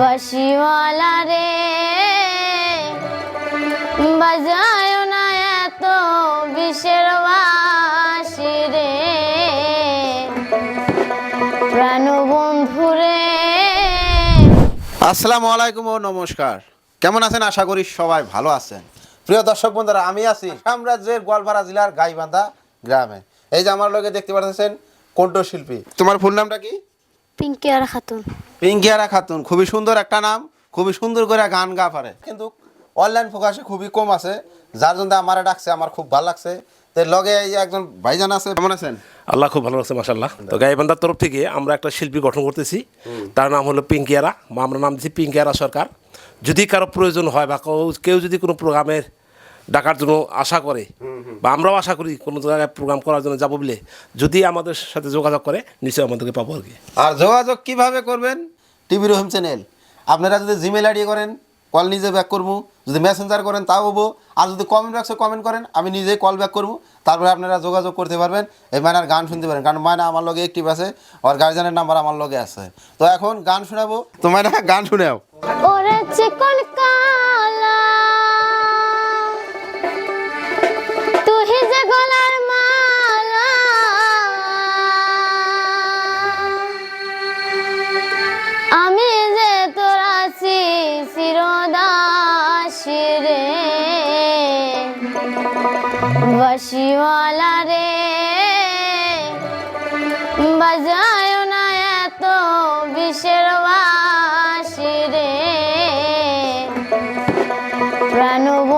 বাঁশিওয়ালা রে বাজায় না এত বিষের বাঁশি রে প্রাণবন্ধু রে। আসসালামু আলাইকুম ও নমস্কার। কেমন আছেন? আশা করি সবাই ভালো আছেন। প্রিয় দর্শক বন্ধুরা, আমি আছি সাম্রাজ্যের গোয়ালপাড়া জেলার গাইবান্ধা গ্রামে। এই যে আমার লগে দেখতে পাচ্ছেন কণ্ঠশিল্পী। তোমার ফুল নামটা কি? পিঙ্কিয়ারা খাতুন। পিঙ্কিয়ারা খাতুন, খুবই সুন্দর একটা নাম, খুবই সুন্দর করে গান গা পারে, কিন্তু অনলাইন ফোকাসে খুবই কম আছে, যার জন্য আমারে ডাকছে, আমার খুব ভালো লাগছে। তো লগে এই একজন ভাইজান আছে। কেমন আছেন? আল্লাহ খুব ভালো লাগছে মাশাআল্লাহ। তো গাইবান্ধার তরফ থেকে আমরা একটা শিল্পী গঠন করতেছি, তার নাম হলো পিঙ্কিয়ারা, বা আমরা নাম দিচ্ছি পিঙ্কিয়ারা সরকার। যদি কারো প্রয়োজন হয় বা কেউ যদি কোনো প্রোগ্রামের ডাকার জন্য আশা করে, বা আমরাও আশা করি কোনো জায়গায় প্রোগ্রাম করার জন্য যাবো বলে, যদি আমাদের সাথে যোগাযোগ করে নিশ্চয়ই আমাদেরকে পাবো আর কি। আর যোগাযোগ কিভাবে করবেন? টিভি রহিম চ্যানেল। আপনারা যদি জিমেল আইডি করেন, কল নিজে ব্যাক করবো, যদি মেসেঞ্জার করেন তাও হবো, আর যদি কমেন্ট বক্সে কমেন্ট করেন আমি নিজেই কল ব্যাক করবো। তারপরে আপনারা যোগাযোগ করতে পারবেন, এই মায়নার গান শুনতে পারেন, কারণ মায়না আমার লগে অ্যাক্টিভ আছে, আর গার্জিয়ানের নাম্বার আমার লগে আছে। তো এখন গান শোনাবো, তো মায়না গান শুনেও। ওরে চিকন কালা তুহি যে গলার মালা, আমি যে তোর আছি চিরদাসী রে বাঁশিওয়ালা রে বাজায় না এত বিষের বাঁশি রে প্রাণবন্ধু